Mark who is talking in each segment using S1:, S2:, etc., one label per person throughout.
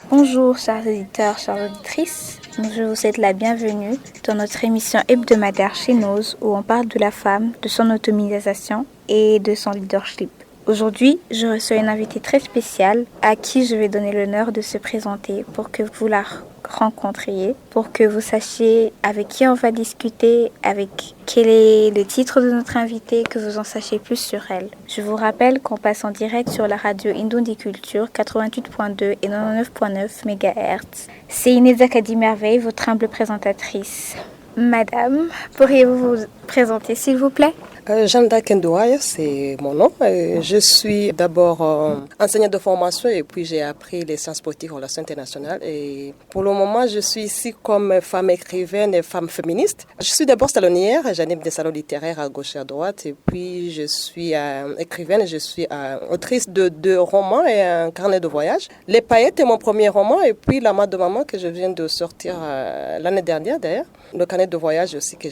S1: Bonjour chers auditeurs, chères auditrices, je vous souhaite la bienvenue dans notre émission hebdomadaire chez Nose où on parle de la femme, de son autonomisation et de son leadership. Aujourd'hui, je reçois une invitée très spéciale à qui je vais donner l'honneur de se présenter pour que vous la rencontriez, pour que vous sachiez avec qui on va discuter, avec quel est le titre de notre invitée, que vous en sachiez plus sur elle. Je vous rappelle qu'on passe en direct sur la radio Indondi Culture 88.2 et 99.9 MHz. C'est Inès Zakadi Merveille, votre humble présentatrice. Madame, pourriez-vous vous présenter s'il vous plaît?
S2: Janda Kendouaya, c'est mon nom. Je suis d'abord enseignante de formation et puis j'ai appris les sciences politiques et relations internationales. Et pour le moment, je suis ici comme femme écrivaine et femme féministe. Je suis d'abord salonnière, j'anime des salons littéraires à gauche et à droite. Et puis je suis écrivaine, je suis autrice de 2 romans et un carnet de voyage. Les Paillettes est mon premier roman et puis La main de maman que je viens de sortir l'année dernière d'ailleurs. Le carnet de voyage aussi qui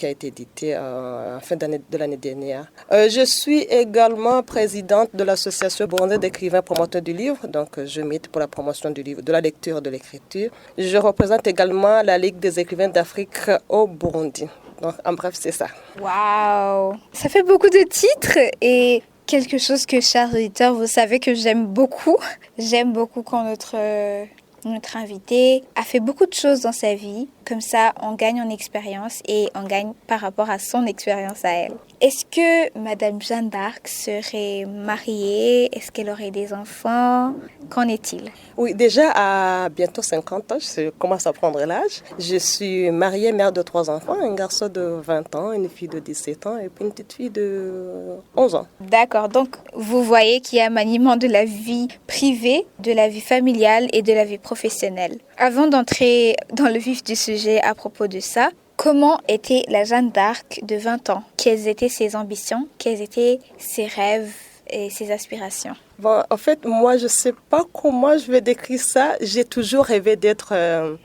S2: a été édité en fin d'année de l'année dernière. Je suis également présidente de l'association burundaise d'écrivains promoteurs du livre, donc je milite pour la promotion du livre, de la lecture et de l'écriture. Je représente également la Ligue des écrivains d'Afrique au Burundi. Donc en bref, c'est ça.
S1: Waouh! Ça fait beaucoup de titres et quelque chose que, chers auditeurs, vous savez que j'aime beaucoup. J'aime beaucoup quand notre invité a fait beaucoup de choses dans sa vie. Comme ça, on gagne en expérience et on gagne par rapport à son expérience à elle. Est-ce que Madame Jeanne d'Arc serait mariée? Est-ce qu'elle aurait des enfants? Qu'en est-il?
S2: Oui, déjà à bientôt 50 ans, je commence à prendre l'âge. Je suis mariée, mère de 3 enfants, un garçon de 20 ans, une fille de 17 ans et puis une petite fille de 11 ans.
S1: D'accord, donc vous voyez qu'il y a un maniement de la vie privée, de la vie familiale et de la vie professionnelle. Avant d'entrer dans le vif du sujet à propos de ça, comment était la Jeanne d'Arc de 20 ans? Quelles étaient ses ambitions? Quels étaient ses rêves et ses aspirations?
S2: Bon, en fait, moi, je ne sais pas comment je vais décrire ça. J'ai toujours rêvé d'être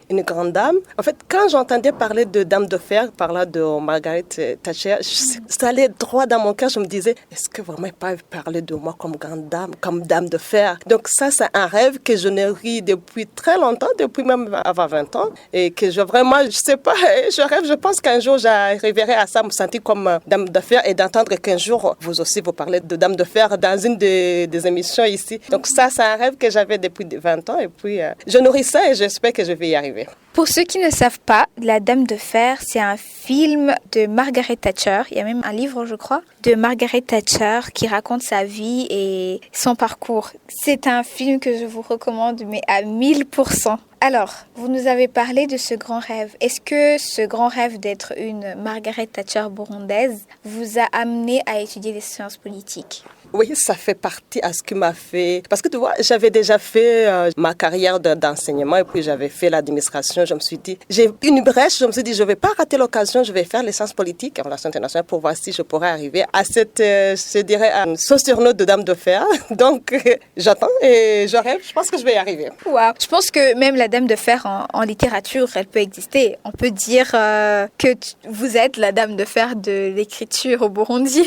S2: une grande dame. En fait, quand j'entendais parler de Dame de Fer, parlant de Margaret Thatcher, ça allait droit dans mon cœur. Je me disais, est-ce que vraiment ils peuvent parler de moi comme grande dame, comme Dame de Fer? Donc ça, c'est un rêve que je nourris depuis très longtemps, depuis même avant 20 ans. Et que je vraiment, je sais pas, je rêve, je pense qu'un jour, j'arriverai à ça, me sentir comme Dame de Fer et d'entendre qu'un jour, vous aussi, vous parlez de Dame de Fer dans une des émissions ici. Donc ça, c'est un rêve que j'avais depuis 20 ans et puis je nourris ça et j'espère que je vais y arriver.
S1: Pour ceux qui ne savent pas, La Dame de Fer, c'est un film de Margaret Thatcher. Il y a même un livre, je crois, de Margaret Thatcher qui raconte sa vie et son parcours. C'est un film que je vous recommande, mais à 1000%. Alors, vous nous avez parlé de ce grand rêve. Est-ce que ce grand rêve d'être une Margaret Thatcher burundaise vous a amené à étudier les sciences politiques?
S2: Oui, ça fait partie à ce qui m'a fait... Parce que tu vois, j'avais déjà fait ma carrière d'enseignement et puis j'avais fait l'administration. Je me suis dit, j'ai une brèche, je me suis dit, je ne vais pas rater l'occasion, je vais faire les sciences politiques et relations internationales pour voir si je pourrais arriver à cette, je dirais, ce surnom de Dame de Fer. Donc, j'attends et je rêve, je pense que je vais y arriver.
S1: Wow. Je pense que même la Dame de Fer en littérature, elle peut exister. On peut dire que vous êtes la Dame de Fer de l'écriture au Burundi.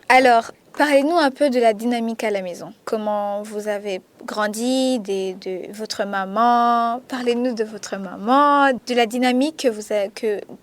S1: Alors, parlez-nous un peu de la dynamique à la maison. Comment vous avez grandi, de votre maman. Parlez-nous de votre maman, de la dynamique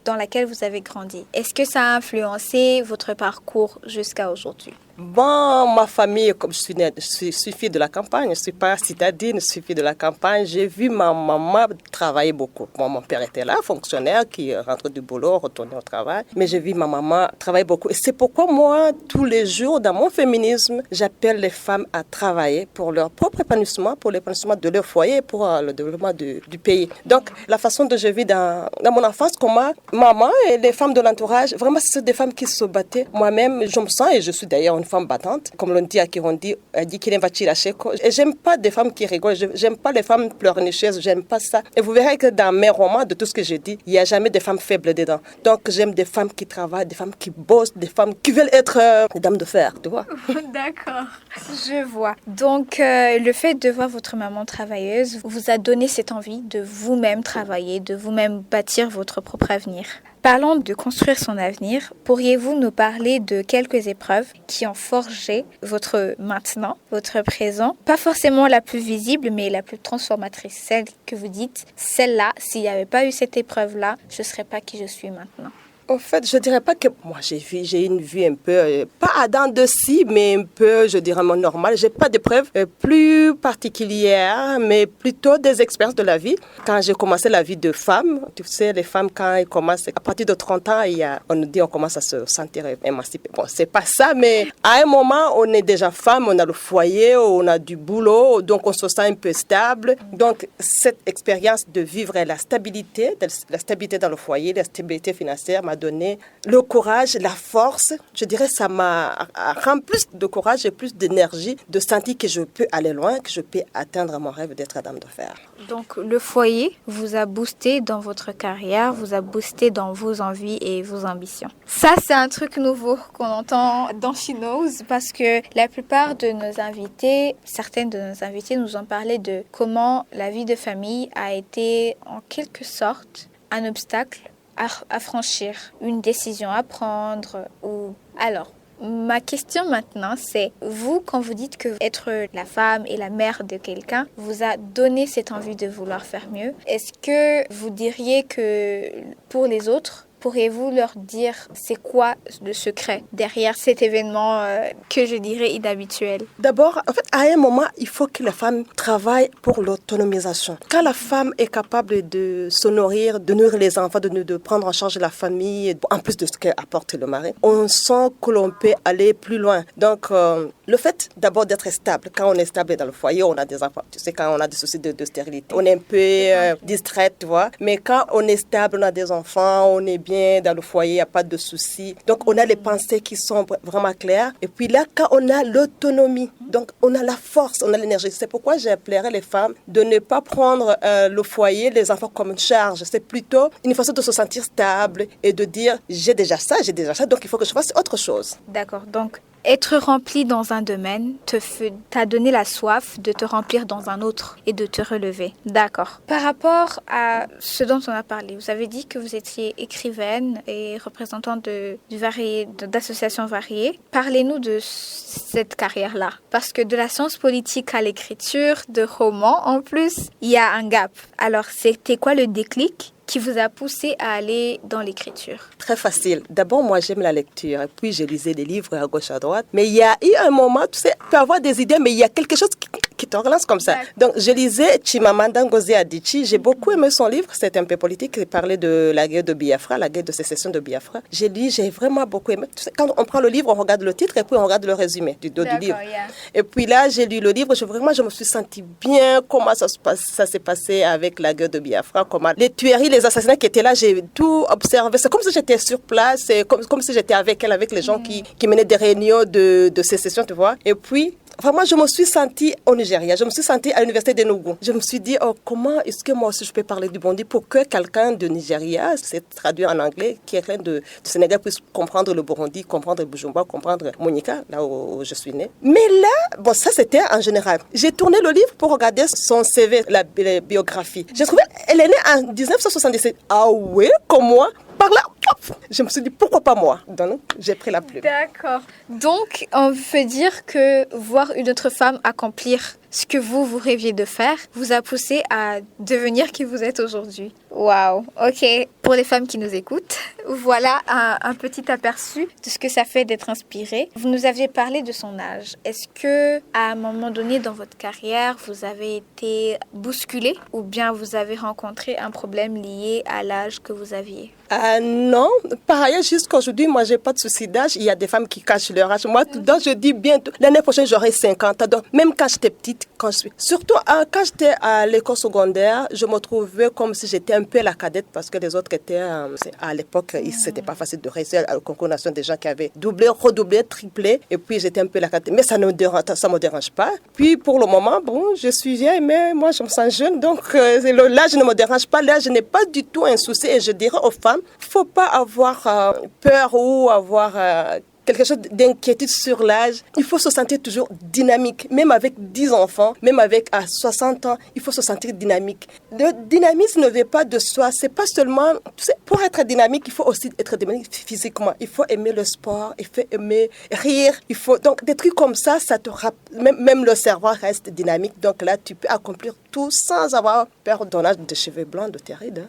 S1: dans laquelle vous avez grandi. Est-ce que ça a influencé votre parcours jusqu'à aujourd'hui?
S2: Bon, ma famille, comme je suis fille de la campagne, je ne suis pas citadine, je suis fille de la campagne. J'ai vu ma maman travailler beaucoup. Bon, mon père était là, fonctionnaire, qui rentrait du boulot, retournait au travail. Mais j'ai vu ma maman travailler beaucoup. Et c'est pourquoi moi, tous les jours, dans mon féminisme, j'appelle les femmes à travailler pour leur propre épanouissement, pour l'épanouissement de leur foyer, pour le développement du pays. Donc, la façon dont je vis dans mon enfance, comment maman et les femmes de l'entourage, vraiment, c'est des femmes qui se battaient. Moi-même, je me sens, et je suis d'ailleurs une une femme battante. Comme l'on dit à Kirundi, elle dit qu'il va tirer. Et j'aime pas des femmes qui rigolent, j'aime pas les femmes pleurnicheuses, j'aime pas ça. Et vous verrez que dans mes romans, de tout ce que je dis, il n'y a jamais de femmes faibles dedans. Donc j'aime des femmes qui travaillent, des femmes qui bossent, des femmes qui veulent être des dames de fer, tu vois.
S1: D'accord, je vois. Donc le fait de voir votre maman travailleuse vous a donné cette envie de vous-même travailler, de vous-même bâtir votre propre avenir. Parlant de construire son avenir, pourriez-vous nous parler de quelques épreuves qui ont forgé votre maintenant, votre présent? Pas forcément la plus visible, mais la plus transformatrice. Celle que vous dites, celle-là, s'il n'y avait pas eu cette épreuve-là, je ne serais pas qui je suis maintenant.
S2: En fait, je dirais pas que moi j'ai une vie un peu pas à dents de scie, mais un peu, je dirais, normale. J'ai pas d'épreuves plus particulières, mais plutôt des expériences de la vie. Quand j'ai commencé la vie de femme, tu sais, les femmes quand elles commencent à partir de 30 ans, on nous dit on commence à se sentir émancipée. Bon, c'est pas ça, mais à un moment, on est déjà femme, on a le foyer, on a du boulot, donc on se sent un peu stable. Donc cette expérience de vivre la stabilité dans le foyer, la stabilité financière m'a donné le courage, la force. Je dirais ça m'a rendu plus de courage et plus d'énergie de sentir que je peux aller loin, que je peux atteindre mon rêve d'être dame de fer.
S1: Donc le foyer vous a boosté dans votre carrière, vous a boosté dans vos envies et vos ambitions. Ça, c'est un truc nouveau qu'on entend dans She Knows parce que la plupart de nos invités, certaines de nos invités nous ont parlé de comment la vie de famille a été en quelque sorte un obstacle à franchir, une décision à prendre ou... Alors, ma question maintenant, c'est vous, quand vous dites que être la femme et la mère de quelqu'un vous a donné cette envie de vouloir faire mieux, est-ce que vous diriez que pour les autres, pourriez-vous leur dire c'est quoi le secret derrière cet événement que je dirais inhabituel?
S2: D'abord, en fait, à un moment, il faut que la femme travaille pour l'autonomisation. Quand la femme est capable de se nourrir, de nourrir les enfants, de prendre en charge la famille, en plus de ce qu'apporte le mari, on sent que l'on peut aller plus loin. Donc, le fait d'abord d'être stable, quand on est stable dans le foyer, on a des enfants. Tu sais, quand on a des soucis de stérilité, on est un peu distraite, tu vois. Mais quand on est stable, on a des enfants, on est bien dans le foyer, il n'y a pas de soucis. Donc, on a les pensées qui sont vraiment claires. Et puis là, quand on a l'autonomie, donc on a la force, on a l'énergie. C'est pourquoi j'appellerais les femmes de ne pas prendre le foyer, les enfants comme une charge. C'est plutôt une façon de se sentir stable et de dire j'ai déjà ça, donc il faut que je fasse autre chose.
S1: D'accord, donc être rempli dans un domaine t'a donné la soif de te remplir dans un autre et de te relever. D'accord. Par rapport à ce dont on a parlé, vous avez dit que vous étiez écrivaine et représentante d'associations variées. Parlez-nous de cette carrière-là. Parce que de la science politique à l'écriture, de romans en plus, il y a un gap. Alors, c'était quoi le déclic qui vous a poussé à aller dans l'écriture?
S2: Très facile. D'abord, moi, j'aime la lecture. Et puis, je lisais des livres à gauche, à droite. Mais il y a eu un moment, tu sais, tu peux avoir des idées, mais il y a quelque chose qui te relance comme ça. Donc, je lisais Chimamanda Ngozi Adichie. J'ai beaucoup aimé son livre. C'était un peu politique. Il parlait de la guerre de Biafra, la guerre de sécession de Biafra. J'ai vraiment beaucoup aimé. Tu sais, quand on prend le livre, on regarde le titre et puis on regarde le résumé du dos du livre. Yeah. Et puis là, j'ai lu le livre. Je me suis sentie bien comment ça s'est passé avec la guerre de Biafra, comment les tueries, les assassinats qui étaient là, j'ai tout observé. C'est comme si j'étais sur place, c'est comme si j'étais avec elle, avec les gens qui menaient des réunions de sécession, tu vois. Et puis, vraiment, je me suis sentie au Nigeria. Je me suis sentie à l'université d'Enugu. Je me suis dit, comment est-ce que moi aussi je peux parler du Burundi pour que quelqu'un de Nigeria, c'est traduit en anglais, quelqu'un du Sénégal puisse comprendre le Burundi, comprendre Bujumbura, comprendre Monica, là où je suis née. Mais là, bon, ça c'était en général. J'ai tourné le livre pour regarder son CV, la biographie. J'ai trouvé, elle est née en 1977. Ah ouais, comme moi. Par là, hop, je me suis dit, pourquoi pas moi? Donc, j'ai pris la plume.
S1: D'accord. Donc, on peut dire que voir une autre femme accomplir ce que vous rêviez de faire vous a poussé à devenir qui vous êtes aujourd'hui. Waouh, ok. Pour les femmes qui nous écoutent, voilà un petit aperçu de ce que ça fait d'être inspirée. Vous nous aviez parlé de son âge. Est-ce que à un moment donné dans votre carrière, vous avez été bousculée ou bien vous avez rencontré un problème lié à l'âge que vous aviez?
S2: Non. Par ailleurs, jusqu'à aujourd'hui, moi, j'ai pas de souci d'âge. Il y a des femmes qui cachent leur âge. Moi, donc, je dis bientôt, l'année prochaine, j'aurai 50 ans. Donc, même quand j'étais petite, surtout quand j'étais à l'école secondaire, je me trouvais comme si j'étais un peu la cadette parce que les autres étaient, à l'époque, c'était pas facile de réussir au concours national, des gens qui avaient doublé, redoublé, triplé. Et puis, j'étais un peu la quatrième. Mais ça ne me dérange pas. Puis, pour le moment, bon, je suis vieille, mais moi, je me sens jeune. Donc, l'âge ne me dérange pas. L'âge n'est pas du tout un souci. Et je dirais aux femmes, il ne faut pas avoir peur ou avoir quelque chose d'inquiétude sur l'âge. Il faut se sentir toujours dynamique, même avec 10 enfants, même avec à 60 ans, il faut se sentir dynamique. Le dynamisme ne vient pas de soi, c'est pas seulement, tu sais, pour être dynamique, il faut aussi être dynamique physiquement. Il faut aimer le sport, il faut aimer rire, il faut donc des trucs comme ça te rappelle, même le cerveau reste dynamique. Donc là, tu peux accomplir tout sans avoir peur de ton âge, de cheveux blancs, de tes rides.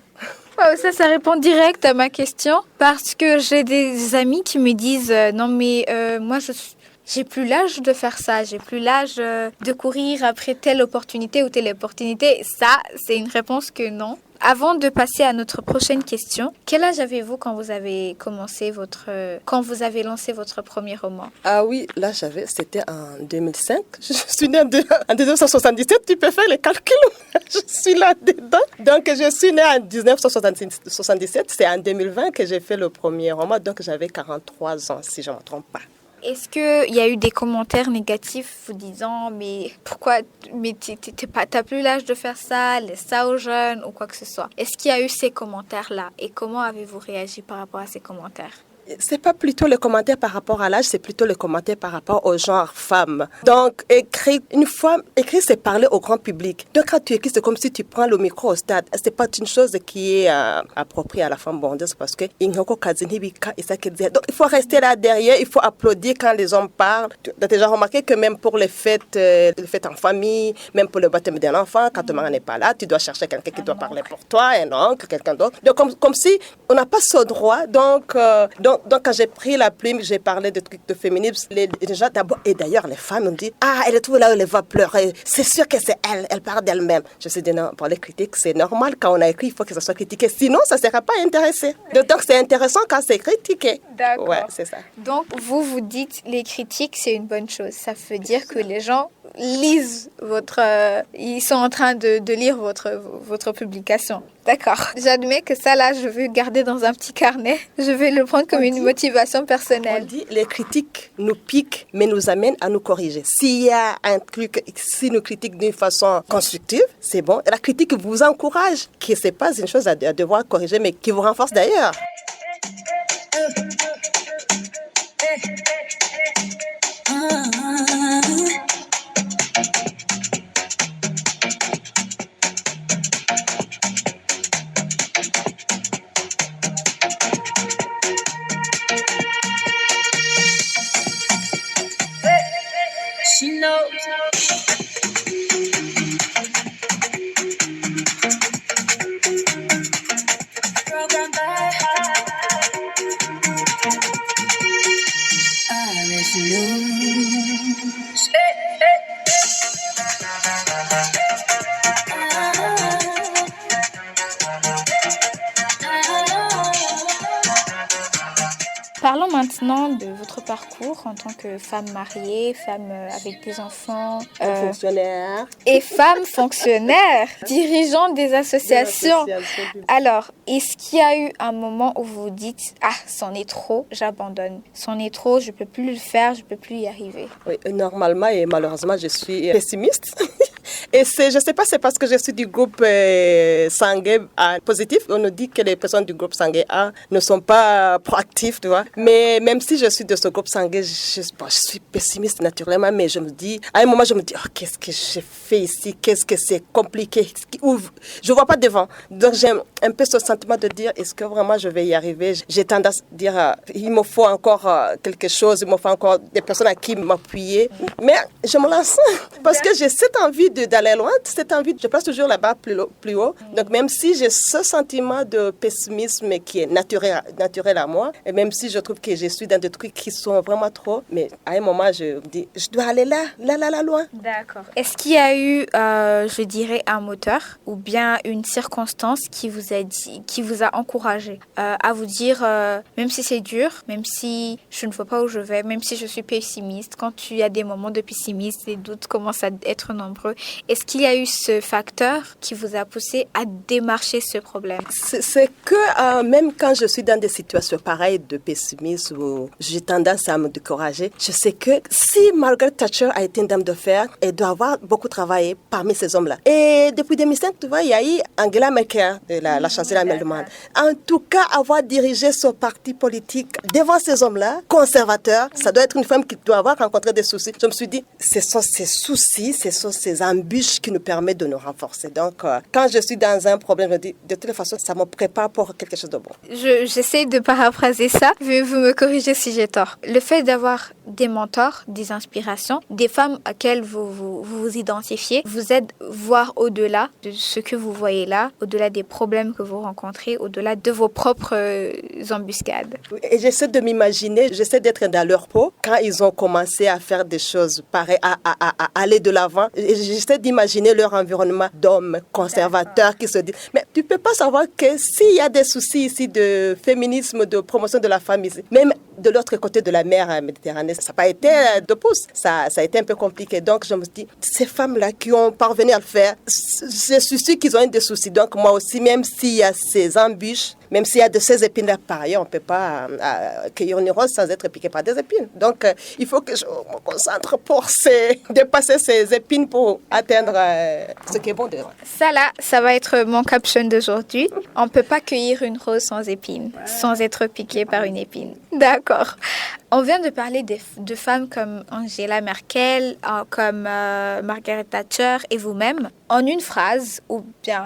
S1: Oh, ça répond direct à ma question parce que j'ai des amis qui me disent non mais moi j'ai plus l'âge de faire ça, j'ai plus l'âge de courir après telle opportunité ou telle opportunité. Ça, c'est une réponse que non. Avant de passer à notre prochaine question, quel âge avez-vous quand vous avez quand vous avez lancé votre premier roman?
S2: Ah oui, là c'était en 2005. Je suis née en 1977, tu peux faire les calculs. Je suis là-dedans. Donc je suis née en 1977, c'est en 2020 que j'ai fait le premier roman, donc j'avais 43 ans si je ne me trompe pas.
S1: Est-ce qu'il y a eu des commentaires négatifs vous disant mais pourquoi t'as plus l'âge de faire ça, laisse ça aux jeunes ou quoi que ce soit? Est-ce qu'il y a eu ces commentaires-là et comment avez-vous réagi par rapport à ces commentaires?
S2: C'est pas plutôt le commentaire par rapport à l'âge, c'est plutôt le commentaire par rapport au genre femme. Donc, écrire, c'est parler au grand public. Donc, quand tu écris, c'est comme si tu prends le micro au stade. C'est pas une chose qui est appropriée à la femme burundaise parce que donc, il faut rester là derrière, il faut applaudir quand les hommes parlent. Tu as déjà remarqué que même pour les fêtes en famille, même pour le baptême d'un enfant, quand ton mari n'est pas là, tu dois chercher quelqu'un qui doit parler pour toi, un oncle, quelqu'un d'autre. Donc, comme si on n'a pas ce droit. Donc, quand j'ai pris la plume, j'ai parlé de trucs de féminisme. Les gens d'abord, et d'ailleurs, les femmes me disent, elle est tout là où elle va pleurer. C'est sûr que c'est elle parle d'elle-même. Je me suis dit, non, pour les critiques, c'est normal. Quand on a écrit, il faut que ça soit critiqué. Sinon, ça ne sera pas intéressé. Donc, c'est intéressant quand c'est critiqué.
S1: D'accord.
S2: Ouais, c'est ça.
S1: Donc, vous dites, les critiques, c'est une bonne chose. Ça veut dire que les gens lisent ils sont en train de lire votre publication. D'accord. J'admets que ça, là, je vais garder dans un petit carnet. Je vais le prendre comme une motivation personnelle.
S2: On dit, les critiques nous piquent, mais nous amènent à nous corriger. S'il y a un truc, si nous critiquent d'une façon constructive, c'est bon. La critique vous encourage, que ce n'est pas une chose à devoir corriger, mais qui vous renforce d'ailleurs.
S3: She knows. Program by Irish news.
S1: Parlons maintenant de votre parcours en tant que femme mariée, femme avec des enfants.
S2: Fonctionnaire.
S1: Et femme fonctionnaire, dirigeant des associations. Alors, est-ce qu'il y a eu un moment où vous vous dites « Ah, c'en est trop, j'abandonne. C'en est trop, je ne peux plus le faire, je ne peux plus y arriver. »
S2: Oui, normalement et malheureusement, je suis pessimiste. Et je ne sais pas, c'est parce que je suis du groupe sanguin A positif. On nous dit que les personnes du groupe sanguin A ne sont pas proactives, tu vois. Mais même si je suis de ce groupe sanguin, je suis pessimiste naturellement, mais je me dis, à un moment, je me dis, oh, qu'est-ce que j'ai fait ici? Qu'est-ce que c'est compliqué? Je ne vois pas devant. Donc, j'ai un peu ce sentiment de dire, est-ce que vraiment je vais y arriver? J'ai tendance à dire, il me faut encore quelque chose, il me faut encore des personnes à qui m'appuyer. Mais je me lance parce que j'ai cette envie d'aller loin, cette envie, je place toujours la barre plus haut. Donc, même si j'ai ce sentiment de pessimisme qui est naturel à moi, et même si je trouve que je suis dans des trucs qui sont vraiment trop, mais à un moment, je me dis, je dois aller là, loin.
S1: D'accord. Est-ce qu'il y a eu, je dirais, un moteur ou bien une circonstance qui vous a encouragé à vous dire, même si c'est dur, même si je ne vois pas où je vais, même si je suis pessimiste, quand il y a des moments de pessimisme, les doutes commencent à être nombreux, Est-ce qu'il y a eu ce facteur qui vous a poussé à démarcher ce problème?
S2: C'est que même quand je suis dans des situations pareilles de pessimisme où j'ai tendance à me décourager, je sais que si Margaret Thatcher a été une dame de fer, elle doit avoir beaucoup travaillé parmi ces hommes-là. Et depuis 2005, tu vois, il y a eu Angela Merkel, la chancelière allemande. En tout cas, avoir dirigé son parti politique devant ces hommes-là, conservateurs, ça doit être une femme qui doit avoir rencontré des soucis. Je me suis dit, ce sont ces soucis, ce sont ces embûches qui nous permettent de nous renforcer. Donc, quand je suis dans un problème, je me dis, de toute façon, ça me prépare pour quelque chose de bon.
S1: J'essaie de paraphraser ça, mais vous me corrigez si j'ai tort. Le fait d'avoir des mentors, des inspirations, des femmes auxquelles vous identifiez, vous aide à voir au-delà de ce que vous voyez là, au-delà des problèmes que vous rencontrez, au-delà de vos propres embuscades.
S2: Et j'essaie de m'imaginer, j'essaie d'être dans leur peau quand ils ont commencé à faire des choses pareilles, à aller de l'avant. Et j'essaie d'imaginer leur environnement d'hommes conservateurs qui se disent, mais tu peux pas savoir que s'il y a des soucis ici de féminisme, de promotion de la femme ici, même de l'autre côté de la mer Méditerranée, ça n'a pas été de pouce. Ça a été un peu compliqué. Donc, je me dis, ces femmes-là qui ont parvenu à le faire, je suis sûre qu'ils ont eu des soucis. Donc, moi aussi, même s'il y a ces embûches, même s'il y a de ces épines-là, par ailleurs, on ne peut pas cueillir une rose sans être piqué par des épines. Donc, il faut que je me concentre pour dépasser ces épines pour atteindre ce qui est bon dedans.
S1: Ça là, ça va être mon caption d'aujourd'hui. On ne peut pas cueillir une rose sans épines, sans être piqué par une épine. D'accord. On vient de parler de femmes comme Angela Merkel, comme Margaret Thatcher et vous-même. En une phrase ou bien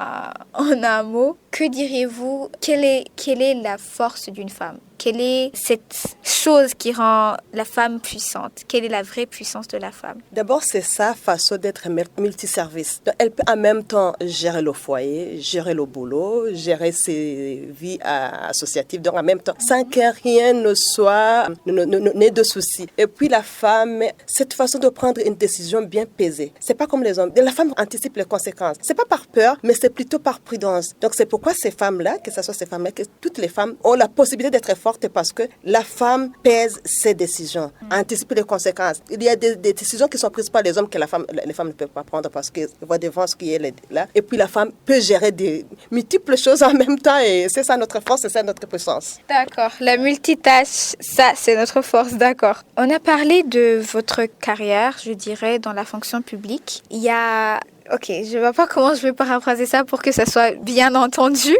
S1: en un mot, que diriez-vous? Quelle est la force d'une femme? Quelle est cette chose qui rend la femme puissante? Quelle est la vraie puissance de la femme?
S2: D'abord, c'est sa façon d'être multiservice. Elle peut en même temps gérer le foyer, gérer le boulot, gérer ses vies associatives, donc en même temps, sans que rien ne soit n'ait de soucis. Et puis la femme, cette façon de prendre une décision bien pesée. C'est pas comme les hommes. La femme anticipe les conséquences. C'est pas par peur, mais c'est plutôt par prudence. Donc c'est pourquoi ces femmes-là, que ce soit ces femmes-là, que toutes les femmes ont la possibilité d'être fortes parce que la femme pèse ses décisions, anticipe les conséquences. Il y a des décisions qui sont prises par les hommes que les femmes ne peuvent pas prendre parce qu'ils voient devant ce qui est là. Et puis la femme peut gérer des multiples choses en même temps et c'est ça notre force, c'est ça notre puissance.
S1: D'accord, la multitâche, ça c'est notre force, d'accord. On a parlé de votre carrière, je dirais, dans la fonction publique. Il y a... Ok, je ne vois pas comment je vais paraphraser ça pour que ça soit bien entendu.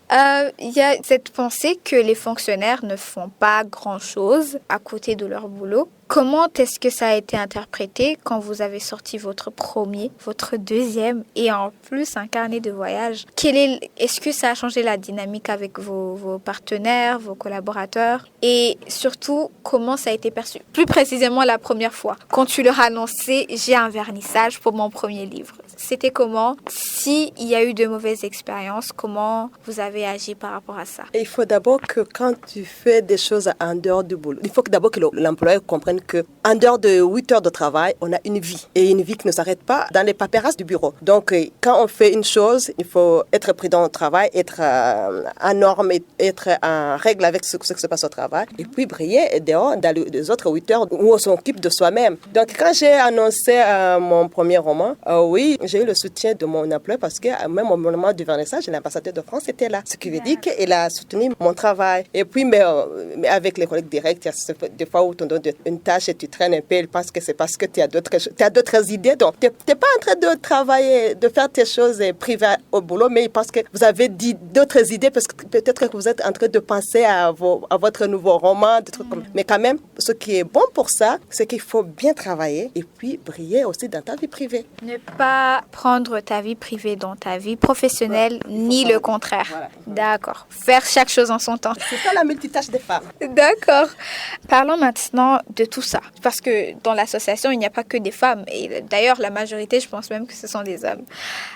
S1: Il y a cette pensée que les fonctionnaires ne font pas grand-chose à côté de leur boulot. Comment est-ce que ça a été interprété quand vous avez sorti votre premier, votre deuxième et en plus un carnet de voyage? Est-ce que ça a changé la dynamique avec vos partenaires, vos collaborateurs? Et surtout, comment ça a été perçu? Plus précisément la première fois, quand tu leur as annoncé « j'ai un vernissage pour mon premier livre ». C'était comment? S'il y a eu de mauvaises expériences, comment vous avez agi par rapport à ça?
S2: Et il faut d'abord que quand tu fais des choses en dehors du boulot, il faut d'abord que l'employeur comprenne qu'en dehors de 8 heures de travail, on a une vie. Et une vie qui ne s'arrête pas dans les paperasses du bureau. Donc, quand on fait une chose, il faut être prudent au travail, être en norme, être en règle avec ce qui se passe au travail. Et puis briller dehors dans les autres 8 heures où on s'occupe de soi-même. Donc, quand j'ai annoncé mon premier roman, oui, j'ai eu le soutien de mon employeur parce que même au moment du vernissage, l'ambassadeur de France était là. Ce qui veut dire qu'il a soutenu mon travail. Et puis, mais avec les collègues directs, il y a des fois où on te donne une tâche et tu traînes un peu, ils pensent que c'est parce que tu as d'autres idées. Donc, tu n'es pas en train de travailler, de faire tes choses privées au boulot, mais ils pensent que vous avez d'autres idées parce que peut-être que vous êtes en train de penser à votre nouveau roman, des trucs comme ça. Mais quand même, ce qui est bon pour ça, c'est qu'il faut bien travailler et puis briller aussi dans ta vie privée.
S1: Ne pas prendre ta vie privée dans ta vie professionnelle, ni le contraire.
S2: Voilà.
S1: D'accord. Faire chaque chose en son temps.
S2: C'est ça la multitâche des femmes.
S1: D'accord. Parlons maintenant de tout ça. Parce que dans l'association, il n'y a pas que des femmes. Et d'ailleurs, la majorité, je pense même que ce sont des hommes.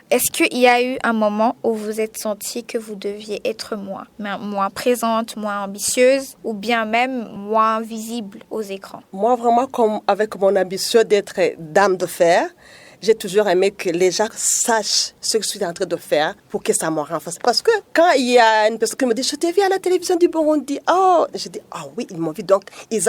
S1: Est-ce qu'il y a eu un moment où vous êtes senti que vous deviez être moins présente, moins ambitieuse, ou bien même moins visible aux écrans?
S2: Moi, vraiment, comme avec mon ambition d'être dame de fer, j'ai toujours aimé que les gens sachent ce que je suis en train de faire pour que ça me renforce. Parce que quand il y a une personne qui me dit, je t'ai vu à la télévision du Burundi, oh, je dis, ah oui, ils m'ont vu, donc ils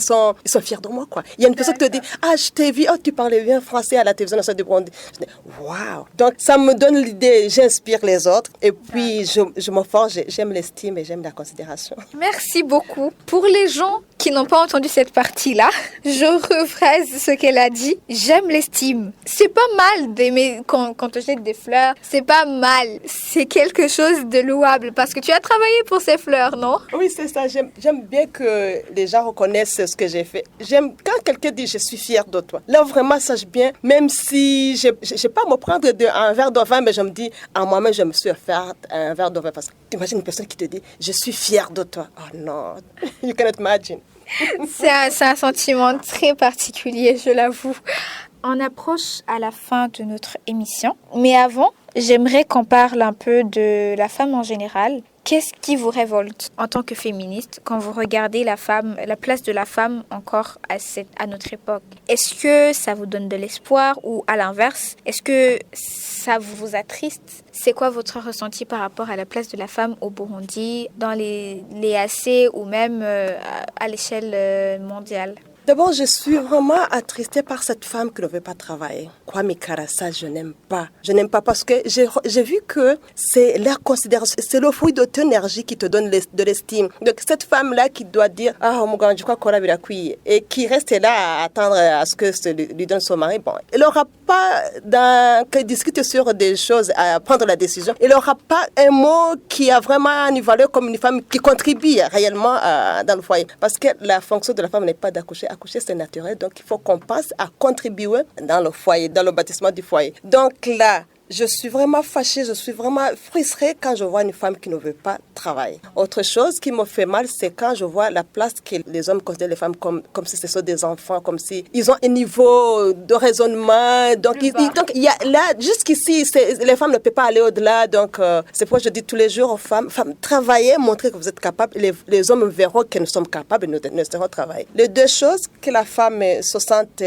S2: sont fiers de moi, quoi. Il y a une personne qui te dit, ah, je t'ai vu, oh, tu parlais bien français à la télévision nationale du Burundi. Je dis, waouh. Donc ça me donne l'idée, j'inspire les autres, et puis je me forge, j'aime l'estime et j'aime la considération.
S1: Merci beaucoup. Pour les gens qui n'ont pas entendu cette partie-là, je rephrase ce qu'elle a dit. J'aime l'estime. C'est pas mal d'aimer quand on te jette des fleurs. C'est pas mal. C'est quelque chose de louable parce que tu as travaillé pour ces fleurs, non?
S2: Oui, c'est ça. J'aime bien que les gens reconnaissent ce que j'ai fait. J'aime quand quelqu'un dit je suis fier de toi. Là, vraiment, sache bien, même si je n'ai pas à me prendre un verre de vin, mais je me dis, à moi-même, je me suis offert un verre de vin. Parce que tu imagines une personne qui te dit, je suis fier de toi. Oh non, you cannot imagine.
S1: C'est un sentiment très particulier, je l'avoue. On approche à la fin de notre émission, mais avant, j'aimerais qu'on parle un peu de la femme en général. Qu'est-ce qui vous révolte en tant que féministe quand vous regardez la place de la femme encore à notre époque? Est-ce que ça vous donne de l'espoir ou à l'inverse, est-ce que ça vous attriste? C'est quoi votre ressenti par rapport à la place de la femme au Burundi, dans les AC ou même à l'échelle mondiale?
S2: D'abord, je suis vraiment attristée par cette femme qui ne veut pas travailler. Kwame Karasa, je n'aime pas. Je n'aime pas parce que j'ai vu que c'est la considération, c'est le fruit de ton énergie qui te donne de l'estime. Donc, cette femme-là qui doit dire, ah, mon gars, je crois qu'on a vu la couille, et qui reste là à attendre à ce que lui donne son mari, bon, elle n'aura pas que discuter sur des choses, à prendre la décision. Elle n'aura pas un mot qui a vraiment une valeur comme une femme qui contribue réellement dans le foyer. Parce que la fonction de la femme n'est pas d'accoucher. Accoucher, c'est naturel, donc il faut qu'on pense à contribuer dans le foyer, dans le bâtiment du foyer. Donc là, je suis vraiment fâchée, je suis vraiment frustrée quand je vois une femme qui ne veut pas travailler. Autre chose qui me fait mal, c'est quand je vois la place que les hommes considèrent les femmes comme si ce sont des enfants, comme si ils ont un niveau de raisonnement. Donc, il y a là, jusqu'ici, les femmes ne peuvent pas aller au-delà. Donc, c'est pourquoi je dis tous les jours aux femmes, travaillez, montrez que vous êtes capables. Les hommes verront que nous sommes capables et nous serons travailler. Les deux choses, que la femme se sente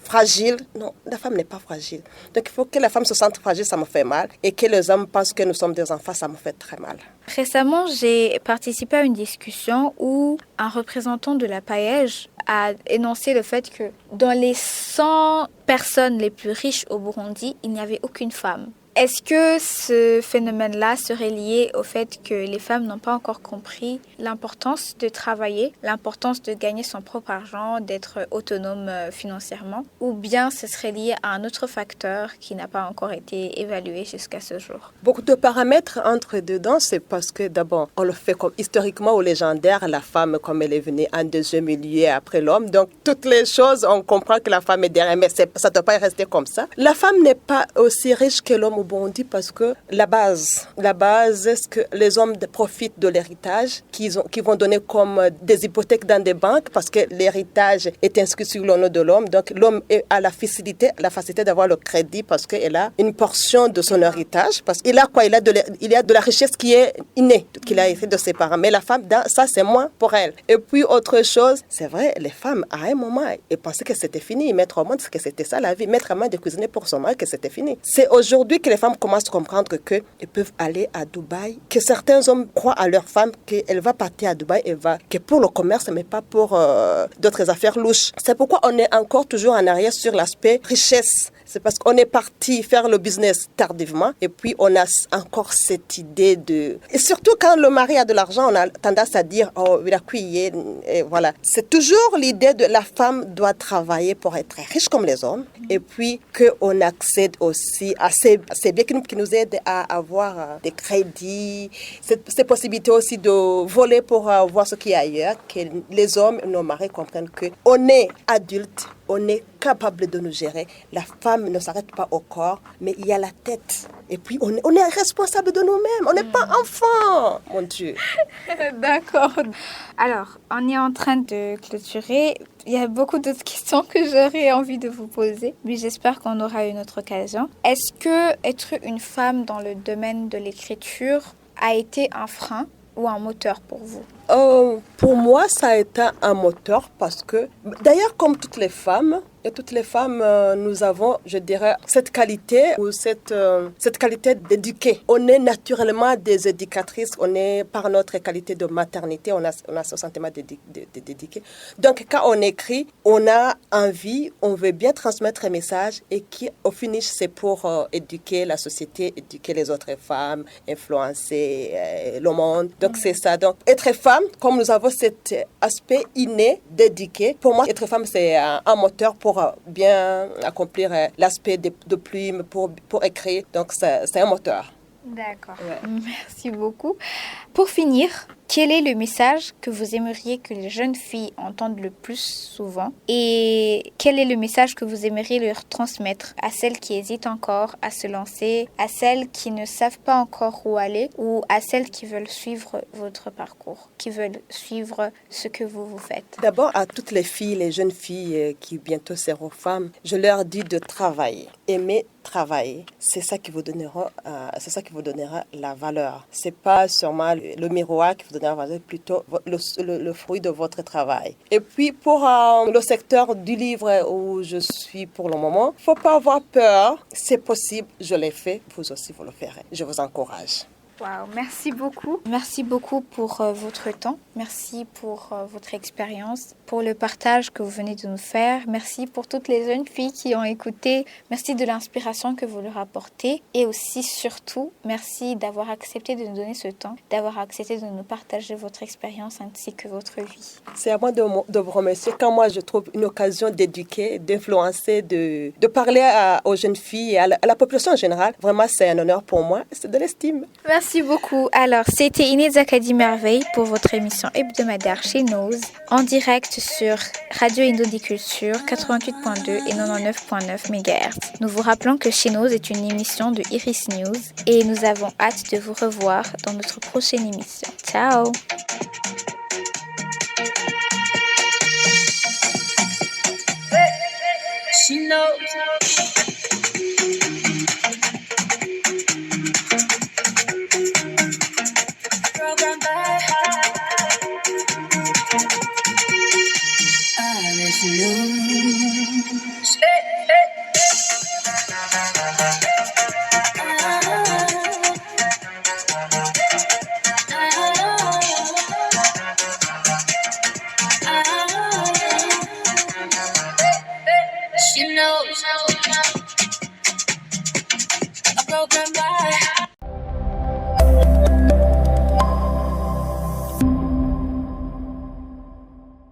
S2: fragile. Non, la femme n'est pas fragile. Donc, il faut que la femme se sente fragile, ça me fait mal. Et que les hommes pensent que nous sommes des enfants, ça me fait très mal.
S1: Récemment, j'ai participé à une discussion où un représentant de la PAEJ a énoncé le fait que dans les 100 personnes les plus riches au Burundi, il n'y avait aucune femme. Est-ce que ce phénomène-là serait lié au fait que les femmes n'ont pas encore compris l'importance de travailler, l'importance de gagner son propre argent, d'être autonome financièrement, ou bien ce serait lié à un autre facteur qui n'a pas encore été évalué jusqu'à ce jour?
S2: Beaucoup de paramètres entrent dedans, c'est parce que d'abord, on le fait comme historiquement ou légendaire, la femme comme elle est venue en deuxième lieu après l'homme. Donc toutes les choses, on comprend que la femme est derrière, mais ça ne doit pas rester comme ça. La femme n'est pas aussi riche que l'homme au Burundi parce que la base, est-ce que les hommes profitent de l'héritage qu'ils vont donner comme des hypothèques dans des banques parce que l'héritage est inscrit sur le nom de l'homme. Donc l'homme a la facilité d'avoir le crédit parce qu'il a une portion de son héritage. Parce qu'il a quoi? Il a de la richesse qui est innée, qu'il a hérité de ses parents. Mais la femme, ça c'est moins pour elle. Et puis autre chose, c'est vrai, les femmes à un moment, elles pensaient que c'était fini. Mettre au monde, que c'était ça la vie. Mettre à main de cuisiner pour son mari, que c'était fini. C'est aujourd'hui que les femmes commencent à comprendre qu'elles peuvent aller à Dubaï, que certains hommes croient à leur femme qu'elle va partir à Dubaï, que pour le commerce, mais pas pour d'autres affaires louches. C'est pourquoi on est encore toujours en arrière sur l'aspect richesse. C'est parce qu'on est parti faire le business tardivement et puis on a encore cette idée de... Et surtout quand le mari a de l'argent, on a tendance à dire « Oh, il a cuillé » et voilà. C'est toujours l'idée de la femme doit travailler pour être riche comme les hommes et puis qu'on accède aussi à ces biens qui nous aident à avoir des crédits, ces possibilités aussi de voler pour voir ce qu'il y a ailleurs, que les hommes, nos maris comprennent qu'on est adulte, on est capable de nous gérer. La femme ne s'arrête pas au corps, mais il y a la tête. Et puis, on est responsable de nous-mêmes. On n'est pas enfant, mon Dieu.
S1: D'accord. Alors, on est en train de clôturer. Il y a beaucoup d'autres questions que j'aurais envie de vous poser, mais j'espère qu'on aura une autre occasion. Est-ce que être une femme dans le domaine de l'écriture a été un frein ou un moteur pour vous?
S2: Pour moi, ça a été un moteur parce que, d'ailleurs, comme toutes les femmes, nous avons, je dirais, cette qualité ou cette qualité d'éduquer. On est naturellement des éducatrices, on est par notre qualité de maternité, on a ce sentiment d'éduquer. Donc, quand on écrit, on a envie, on veut bien transmettre un message et qui, au finish, c'est pour éduquer la société, éduquer les autres femmes, influencer le monde. Donc, c'est ça. Donc, être femme, comme nous avons cet aspect inné d'éduquer, pour moi, être femme, c'est un moteur pour bien accomplir l'aspect de plume, pour écrire. Donc, c'est un moteur.
S1: D'accord.
S2: Ouais.
S1: Merci beaucoup. Pour finir, quel est le message que vous aimeriez que les jeunes filles entendent le plus souvent et quel est le message que vous aimeriez leur transmettre à celles qui hésitent encore à se lancer, à celles qui ne savent pas encore où aller ou à celles qui veulent suivre votre parcours, qui veulent suivre ce que vous faites?
S2: D'abord, à toutes les filles, les jeunes filles qui bientôt seront femmes, je leur dis de travailler, aimer travailler. C'est ça qui vous donnera la valeur. C'est pas seulement le miroir qui vous donnera la valeur, plutôt le fruit de votre travail. Et puis pour le secteur du livre où je suis pour le moment, faut pas avoir peur. C'est possible, je l'ai fait. Vous aussi, vous le ferez. Je vous encourage.
S1: Wow, merci beaucoup. Merci beaucoup pour votre temps. Merci pour votre expérience, pour le partage que vous venez de nous faire. Merci pour toutes les jeunes filles qui ont écouté. Merci de l'inspiration que vous leur apportez. Et aussi, surtout, merci d'avoir accepté de nous donner ce temps, d'avoir accepté de nous partager votre expérience ainsi que votre vie.
S2: C'est à moi de vous remercier. Quand moi, je trouve une occasion d'éduquer, d'influencer, de parler aux jeunes filles et à la population en général, vraiment, c'est un honneur pour moi. C'est de l'estime.
S1: Merci beaucoup. Alors, c'était Inès Acadie Merveille pour votre émission hebdomadaire chez Nose, en direct sur Radio Indodiculture 88.2 et 99.9 MHz. Nous vous rappelons que Chez Nose est une émission de Iris News et nous avons hâte de vous revoir dans notre prochaine émission. Ciao!
S3: She knows. Program by Iris News.